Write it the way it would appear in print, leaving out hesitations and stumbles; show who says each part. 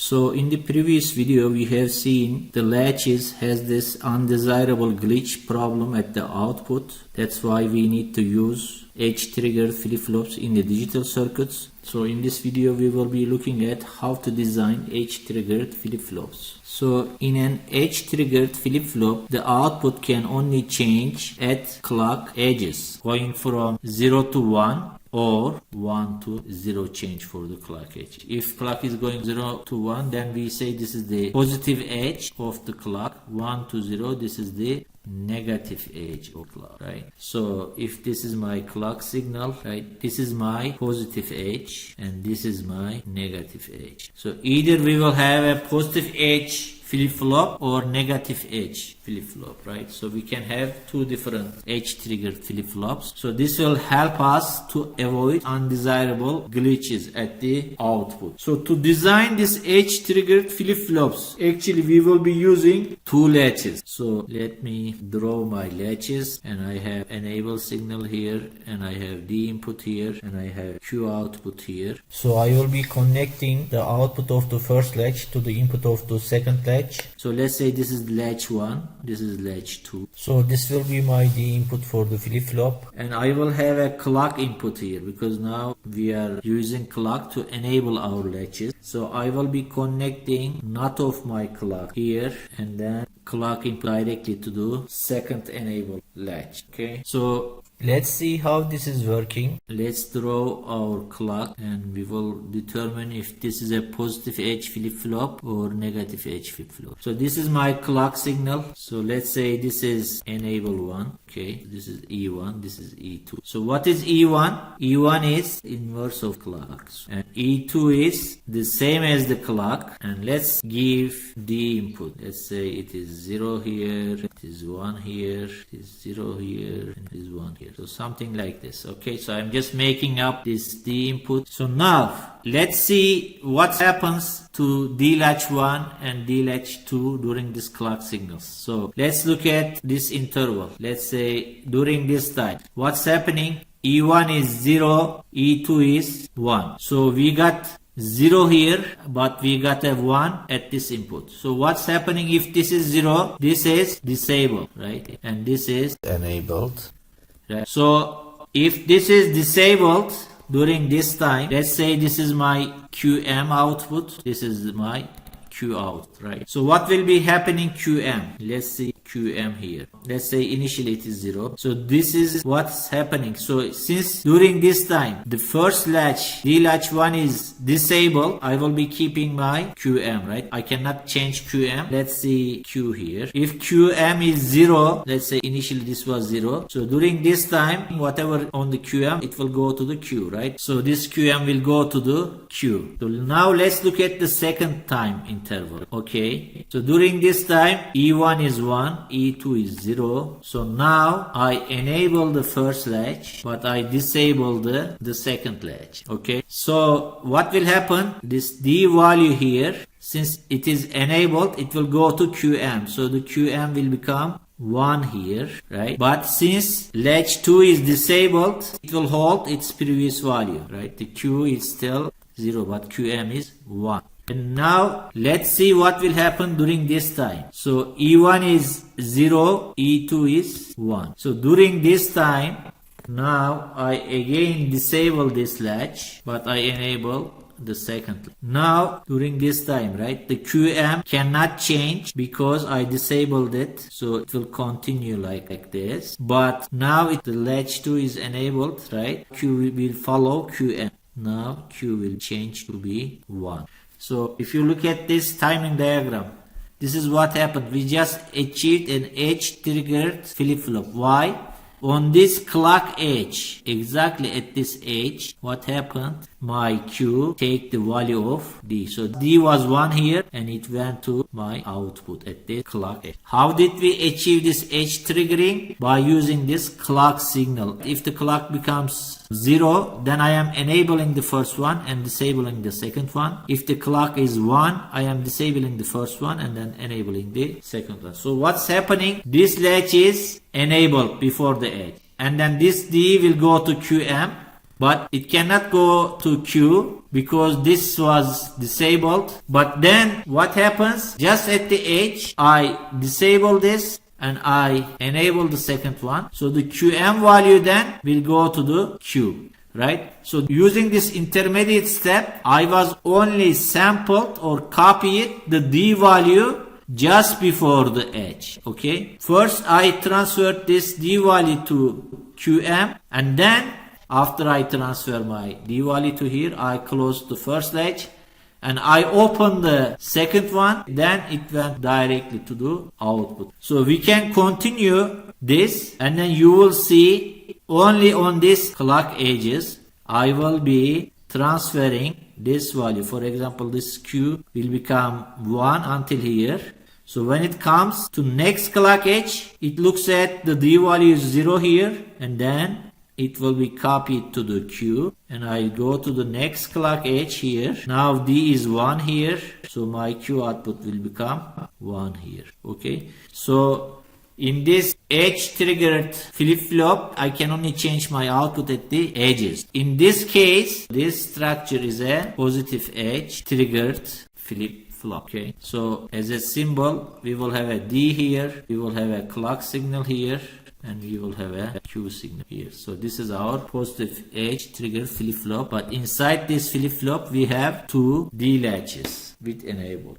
Speaker 1: So in the previous video we have seen the latches has this undesirable glitch problem at the output. That's why we need to use edge triggered flip-flops in the digital circuits. So in this video we will be looking at how to design edge triggered flip-flops. So in an edge triggered flip-flop, the output can only change at clock edges, going from 0 to 1 or 1 to 0 change for the clock edge. If clock is going 0 to 1, then we say this is the positive edge of the clock. 1 to 0, this is the negative edge of clock, right? So if this is my clock signal, right, this is my positive edge and this is my negative edge. So either we will have a positive edge flip-flop or negative edge flip-flop, right? So we can have two different edge triggered flip-flops. So this will help us to avoid undesirable glitches at the output. So to design this edge triggered flip-flops, actually we will be using two latches. So let me draw my latches, and I have enable signal here, and I have D input here, and I have Q output here. So I will be connecting the output of the first latch to the input of the second latch. So let's say this is latch 1, this is latch 2. So this will be my D input for the flip-flop, and I will have a clock input here because now we are using clock to enable our latches. So I will be connecting NOT of my clock here and then clock input directly to the second enable latch. Okay, so let's see how this is working. Let's draw our clock and we will determine if this is a positive edge flip-flop or negative edge flip-flop. So this is my clock signal. So let's say this is enable 1. Okay, this is E1, this is E2. So what is E1? E1 is inverse of clocks, and E2 is the same as the clock. And let's give D input. Let's say it is 0 here, it is 1 here, it is 0 here, and it is 1 here. So something like this. Okay, so I'm just making up this D input. So now let's see what happens to D latch 1 and D latch 2 during this clock signals. So let's look at this interval. Let's say during this time, what's happening? E1 is 0, E2 is 1. So we got 0 here, but we got a 1 at this input. So what's happening if this is 0? This is disabled, right? And this is enabled. Right. So if this is disabled during this time, let's say this is my QM output, this is my Q out, right? So what will be happening QM? Let's see QM here. Let's say initially it is 0. So this is what's happening. So since during this time the first latch, D latch 1 is disabled, I will be keeping my QM, right? I cannot change QM. Let's see Q here. If QM is 0, let's say initially this was 0. So during this time, whatever on the QM, it will go to the Q, right? So this QM will go to the Q. So now let's look at the second time interval. Okay. So during this time, E1 is 1. E2 is 0. So now I enable the first latch, but I disable the second latch. Okay. So what will happen? This D value here, since it is enabled, it will go to QM. So the QM will become 1 here, right? But since latch 2 is disabled, it will hold its previous value, right? The Q is still 0, but QM is 1. And now let's see what will happen during this time. So E1 is 0, E2 is 1. So during this time, now I again disable this latch, but I enable the second. Now during this time, right, the QM cannot change because I disabled it. So it will continue like this. But now the latch 2 is enabled, right? Q will follow QM. Now Q will change to be 1. So if you look at this timing diagram, this is what happened. We just achieved an edge triggered flip-flop. Why? On this clock edge, exactly at this edge, what happened? My Q take the value of D. So D was 1 here and it went to my output at the clock edge. How did we achieve this edge triggering? By using this clock signal. If the clock becomes 0, then I am enabling the first one and disabling the second one. If the clock is 1, I am disabling the first one and then enabling the second one. So what's happening? This latch is enabled before the edge. And then this D will go to QM. but it cannot go to Q because this was disabled. But then what happens? Just at the edge, I disable this and I enable the second one. So the QM value then will go to the Q. Right? So using this intermediate step, I was only sampled or copied the D value just before the edge. Okay. First I transferred this D value to QM, and then after I transfer my D value to here, I closed the first latch and I opened the second one, then it went directly to the output. So we can continue this, and then you will see only on this clock edges I will be transferring this value. For example, this Q will become 1 until here. So when it comes to next clock edge, it looks at the D value is 0 here, and then it will be copied to the Q, and I go to the next clock edge here. Now D is 1 here, so my Q output will become 1 here. Okay, so in this edge triggered flip-flop, I can only change my output at the edges. In this case, this structure is a positive edge triggered flip-flop. Okay, so as a symbol, we will have a D here, we will have a clock signal here, and we will have a Q signal here. So this is our positive edge trigger flip-flop, but inside this flip-flop we have two D latches with enabled.